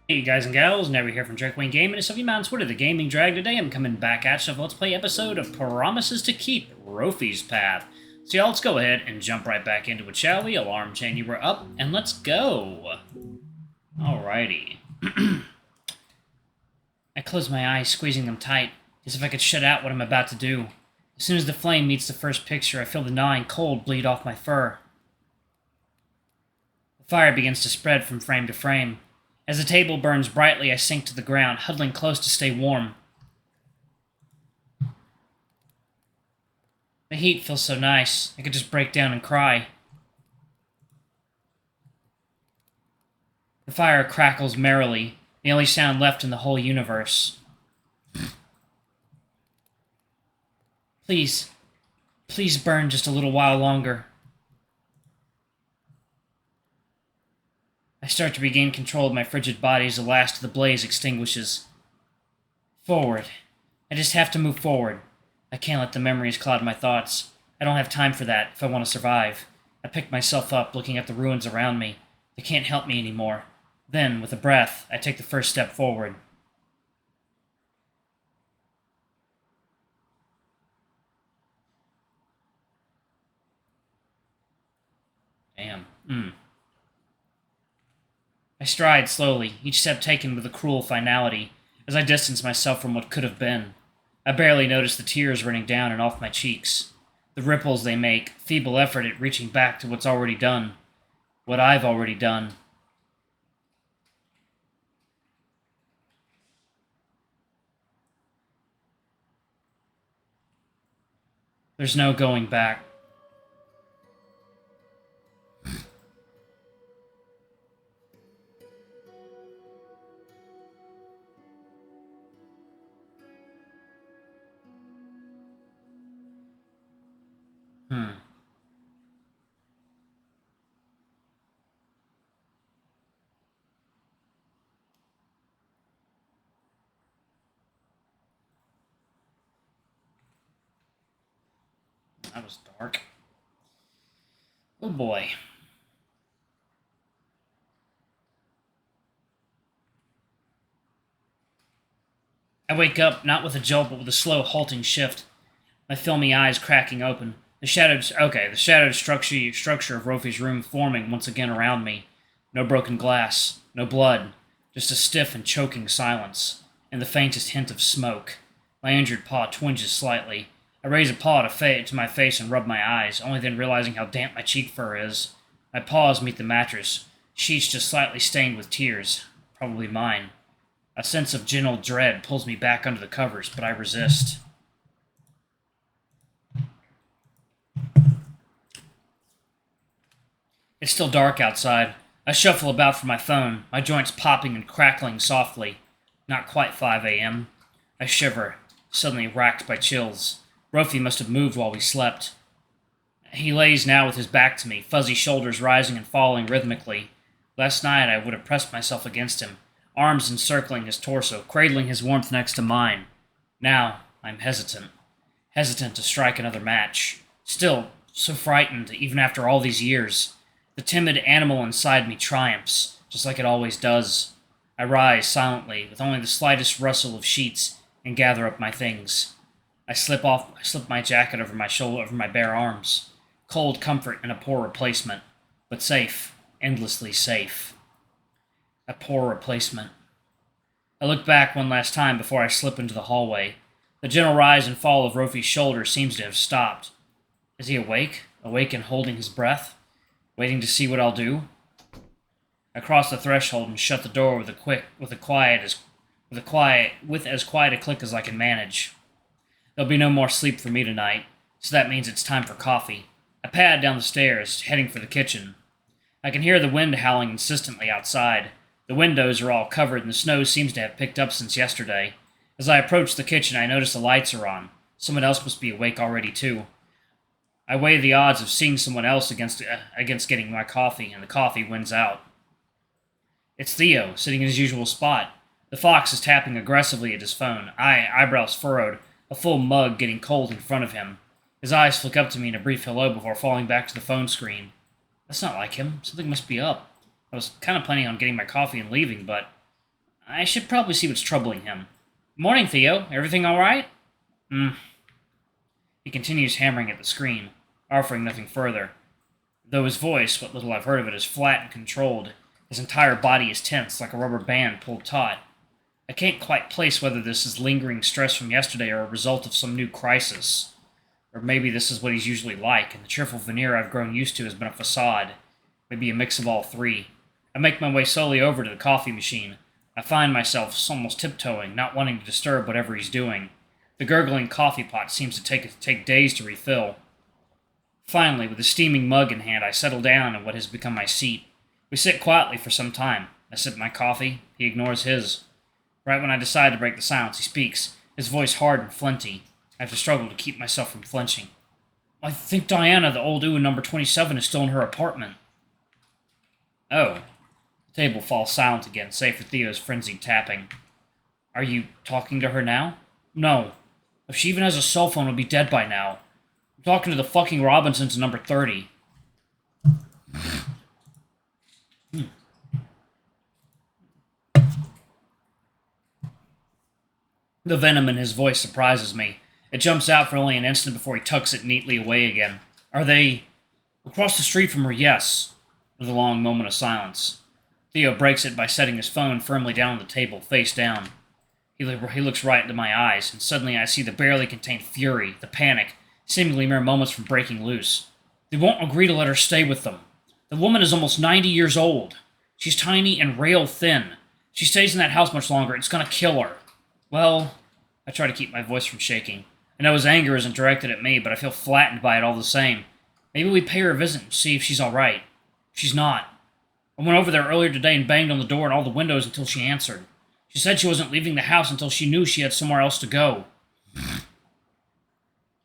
Hey guys and gals, Never here from Drakewing Gaming, and Sylvie on Twitter, the Gaming Drag. Today I'm coming back at you with a Let's Play episode of Promises to Keep, Rofi's Path. So yeah, let's go ahead and jump right back into it, shall we? Alarm chain, you were up, and let's go! Alrighty. I close my eyes, squeezing them tight, as if I could shut out what I'm about to do. As soon as the flame meets the first picture, I feel the gnawing cold bleed off my fur. The fire begins to spread from frame to frame. As the table burns brightly, I sink to the ground, huddling close to stay warm. The heat feels so nice, I could just break down and cry. The fire crackles merrily, the only sound left in the whole universe. Please, please burn just a little while longer. I start to regain control of my frigid body as the last of the blaze extinguishes. Forward. I just have to move forward. I can't let the memories cloud my thoughts. I don't have time for that if I want to survive. I pick myself up, looking at the ruins around me. They can't help me anymore. Then, with a breath, I take the first step forward. Damn. I stride slowly, each step taken with a cruel finality, as I distance myself from what could have been. I barely notice the tears running down and off my cheeks. The ripples they make, feeble effort at reaching back to what's already done. What I've already done. There's no going back. Hmm. That was dark. Oh boy. I wake up, not with a jolt, but with a slow, halting shift. My filmy eyes cracking open. The shadowed structure of Rofi's room forming once again around me. No broken glass, no blood, just a stiff and choking silence, and the faintest hint of smoke. My injured paw twinges slightly. I raise a paw to my face and rub my eyes, only then realizing how damp my cheek fur is. My paws meet the mattress, sheets just slightly stained with tears, probably mine. A sense of gentle dread pulls me back under the covers, but I resist. It's still dark outside. I shuffle about for my phone, my joints popping and crackling softly. Not quite 5 a.m. I shiver, suddenly racked by chills. Rofi must have moved while we slept. He lays now with his back to me, fuzzy shoulders rising and falling rhythmically. Last night I would have pressed myself against him, arms encircling his torso, cradling his warmth next to mine. Now I'm hesitant. Hesitant to strike another match. Still, so frightened, even after all these years. The timid animal inside me triumphs, just like it always does. I rise silently, with only the slightest rustle of sheets, and gather up my things. I slip my jacket over my shoulder, over my bare arms. Cold comfort and a poor replacement, but safe, endlessly safe. A poor replacement. I look back one last time before I slip into the hallway. The gentle rise and fall of Rofi's shoulder seems to have stopped. Is he awake? Awake and holding his breath? Waiting to see what I'll do? I cross the threshold and shut the door with as quiet a click as I can manage. There'll be no more sleep for me tonight, so that means it's time for coffee. I pad down the stairs, heading for the kitchen. I can hear the wind howling insistently outside. The windows are all covered and the snow seems to have picked up since yesterday. As I approach the kitchen, I notice the lights are on. Someone else must be awake already, too. I weigh the odds of seeing someone else against getting my coffee, and the coffee wins out. It's Theo, sitting in his usual spot. The fox is tapping aggressively at his phone, eyebrows furrowed, a full mug getting cold in front of him. His eyes flick up to me in a brief hello before falling back to the phone screen. That's not like him. Something must be up. I was kind of planning on getting my coffee and leaving, but I should probably see what's troubling him. Morning, Theo. Everything alright? He continues hammering at the screen, offering nothing further. Though his voice, what little I've heard of it, is flat and controlled, his entire body is tense like a rubber band pulled taut. I can't quite place whether this is lingering stress from yesterday or a result of some new crisis. Or maybe this is what he's usually like, and the cheerful veneer I've grown used to has been a facade. Maybe a mix of all three. I make my way slowly over to the coffee machine. I find myself almost tiptoeing, not wanting to disturb whatever he's doing. The gurgling coffee pot seems to take days to refill. Finally, with a steaming mug in hand, I settle down in what has become my seat. We sit quietly for some time. I sip my coffee. He ignores his. Right when I decide to break the silence, he speaks, his voice hard and flinty. I have to struggle to keep myself from flinching. I think Diana, the old ooh in number 27, is still in her apartment. Oh. The table falls silent again, save for Theo's frenzied tapping. Are you talking to her now? No. If she even has a cell phone, we'll be dead by now. I'm talking to the fucking Robinsons in number 30. The venom in his voice surprises me. It jumps out for only an instant before he tucks it neatly away again. Are they... Across the street from her, yes. With a long moment of silence. Theo breaks it by setting his phone firmly down on the table, face down. He looks right into my eyes, and suddenly I see the barely contained fury, the panic, seemingly mere moments from breaking loose. They won't agree to let her stay with them. The woman is almost 90 years old. She's tiny and rail thin. If she stays in that house much longer, it's gonna kill her. Well, I try to keep my voice from shaking. I know his anger isn't directed at me, but I feel flattened by it all the same. Maybe we pay her a visit and see if she's alright. She's not. I went over there earlier today and banged on the door and all the windows until she answered. She said she wasn't leaving the house until she knew she had somewhere else to go.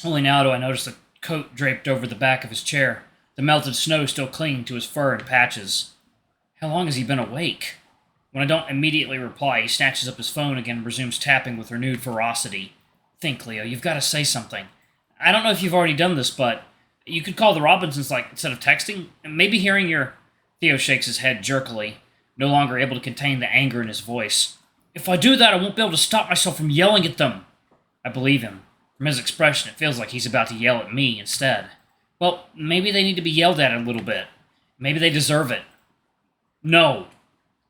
Only now do I notice the coat draped over the back of his chair, the melted snow still clinging to his fur in patches. How long has he been awake? When I don't immediately reply, he snatches up his phone again and resumes tapping with renewed ferocity. Think, Leo, you've got to say something. I don't know if you've already done this, but you could call the Robinsons, instead of texting. Maybe hearing your... Theo shakes his head jerkily, no longer able to contain the anger in his voice. If I do that, I won't be able to stop myself from yelling at them. I believe him. From his expression, it feels like he's about to yell at me instead. Well, maybe they need to be yelled at a little bit. Maybe they deserve it. No.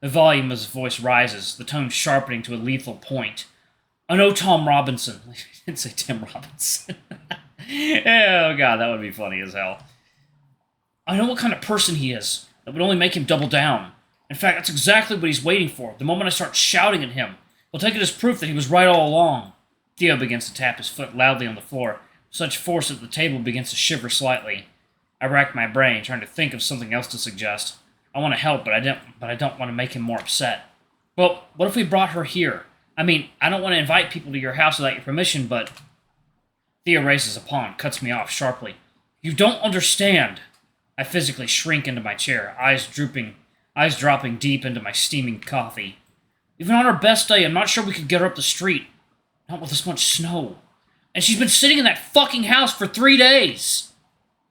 The volume of his voice rises, the tone sharpening to a lethal point. I know Tom Robinson. I didn't say Tim Robinson. Oh, God, that would be funny as hell. I know what kind of person he is. That would only make him double down. In fact, that's exactly what he's waiting for. The moment I start shouting at him, he'll take it as proof that he was right all along. Theo begins to tap his foot loudly on the floor, with such force that the table begins to shiver slightly. I rack my brain, trying to think of something else to suggest. I want to help, but I don't want to make him more upset. Well, what if we brought her here? I mean, I don't want to invite people to your house without your permission, but... Theo raises a paw and cuts me off sharply. You don't understand. I physically shrink into my chair, eyes dropping deep into my steaming coffee. Even on our best day, I'm not sure we could get her up the street. Not with this much snow. And she's been sitting in that fucking house for 3 days.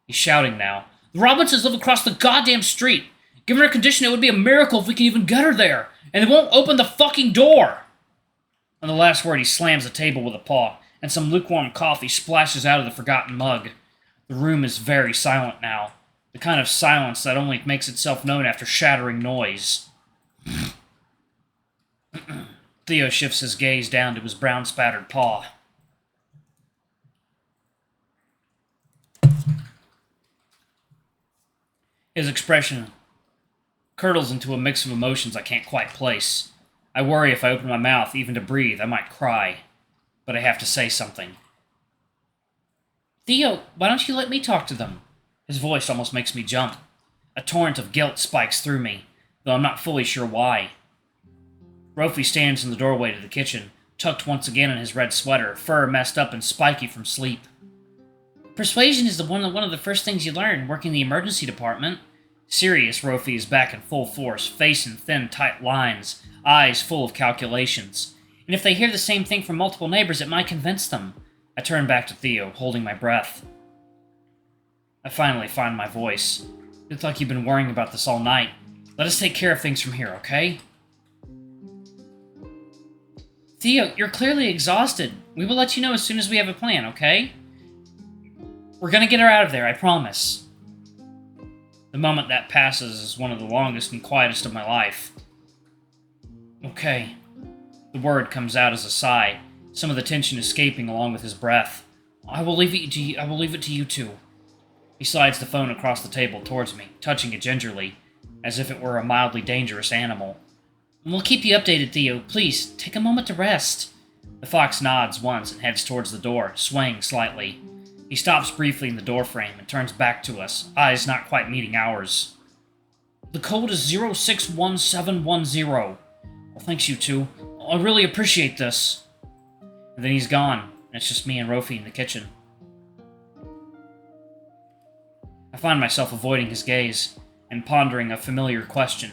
He's shouting now. The Robinsons live across the goddamn street. Given her condition, it would be a miracle if we could even get her there. And they won't open the fucking door. On the last word, he slams the table with a paw, and some lukewarm coffee splashes out of the forgotten mug. The room is very silent now. The kind of silence that only makes itself known after shattering noise. Theo shifts his gaze down to his brown-spattered paw. His expression curdles into a mix of emotions I can't quite place. I worry if I open my mouth, even to breathe, I might cry. But I have to say something. Theo, why don't you let me talk to them? His voice almost makes me jump. A torrent of guilt spikes through me, though I'm not fully sure why. Rofi stands in the doorway to the kitchen, tucked once again in his red sweater, fur messed up and spiky from sleep. Persuasion is one of the first things you learn working the emergency department. Serious Rofi is back in full force, face in thin, tight lines, eyes full of calculations. And if they hear the same thing from multiple neighbors, it might convince them. I turn back to Theo, holding my breath. I finally find my voice. It's like you've been worrying about this all night. Let us take care of things from here, okay? Theo, you're clearly exhausted. We will let you know as soon as we have a plan, okay? We're gonna get her out of there, I promise. The moment that passes is one of the longest and quietest of my life. Okay. The word comes out as a sigh, some of the tension escaping along with his breath. I will leave it to you two. He slides the phone across the table towards me, touching it gingerly, as if it were a mildly dangerous animal. We'll keep you updated, Theo. Please, take a moment to rest. The fox nods once and heads towards the door, swaying slightly. He stops briefly in the doorframe and turns back to us, eyes not quite meeting ours. The code is 061710. Well, thanks, you two. I really appreciate this. And then he's gone, and it's just me and Rofi in the kitchen. I find myself avoiding his gaze and pondering a familiar question.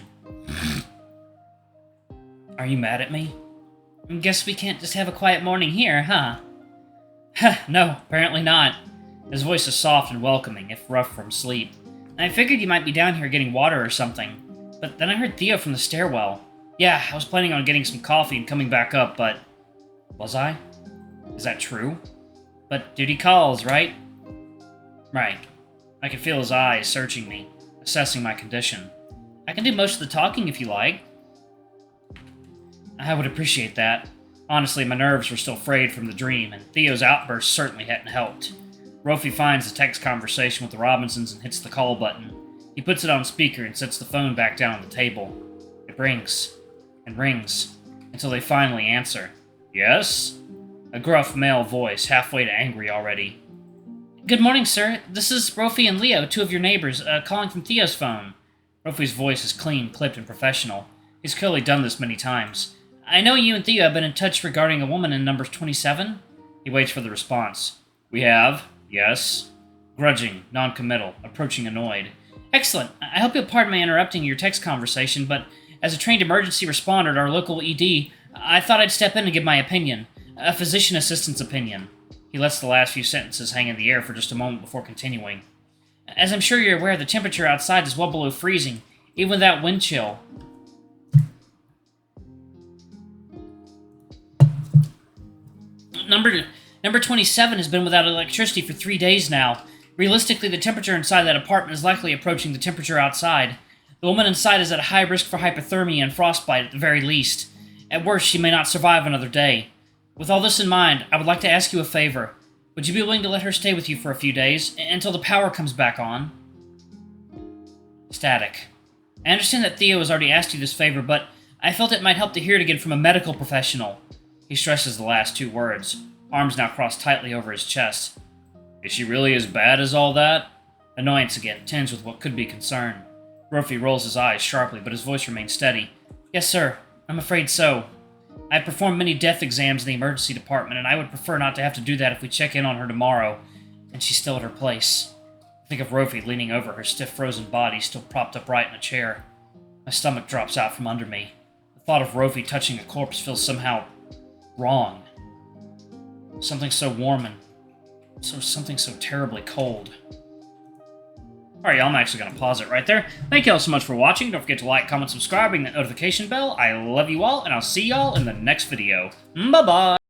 Are you mad at me? Guess we can't just have a quiet morning here, huh? No, apparently not. His voice is soft and welcoming, if rough from sleep. I figured you might be down here getting water or something, but then I heard Theo from the stairwell. Yeah, I was planning on getting some coffee and coming back up, but... Was I? Is that true? But duty calls, right? Right. I can feel his eyes searching me, assessing my condition. I can do most of the talking if you like. I would appreciate that. Honestly, my nerves were still frayed from the dream, and Theo's outburst certainly hadn't helped. Rofi finds the text conversation with the Robinsons and hits the call button. He puts it on speaker and sets the phone back down on the table. It rings, and rings, until they finally answer. Yes? A gruff male voice, halfway to angry already. Good morning, sir. This is Rofi and Leo, two of your neighbors, calling from Theo's phone. Rofi's voice is clean, clipped, and professional. He's clearly done this many times. I know you and Theo have been in touch regarding a woman in number 27? He waits for the response. We have, yes. Grudging, non-committal, approaching annoyed. Excellent. I hope you'll pardon my interrupting your text conversation, but as a trained emergency responder at our local ED, I thought I'd step in and give my opinion. A physician assistant's opinion. He lets the last few sentences hang in the air for just a moment before continuing. As I'm sure you're aware, the temperature outside is well below freezing, even without wind chill. Number 27 has been without electricity for 3 days now. Realistically, the temperature inside that apartment is likely approaching the temperature outside. The woman inside is at a high risk for hypothermia and frostbite at the very least. At worst, she may not survive another day. With all this in mind, I would like to ask you a favor. Would you be willing to let her stay with you for a few days, until the power comes back on? Static. I understand that Theo has already asked you this favor, but I felt it might help to hear it again from a medical professional. He stresses the last two words, arms now crossed tightly over his chest. Is she really as bad as all that? Annoyance again, tinged with what could be concern. Rofi rolls his eyes sharply, but his voice remains steady. Yes, sir. I'm afraid so. I've performed many death exams in the emergency department, and I would prefer not to have to do that if we check in on her tomorrow, and she's still at her place. I think of Rofi leaning over her stiff frozen body, still propped upright in a chair. My stomach drops out from under me. The thought of Rofi touching a corpse feels somehow wrong. Something so warm and something so terribly cold. Alright, y'all, I'm actually going to pause it right there. Thank y'all so much for watching. Don't forget to like, comment, subscribe, ring that notification bell. I love you all, and I'll see y'all in the next video. Bye-bye!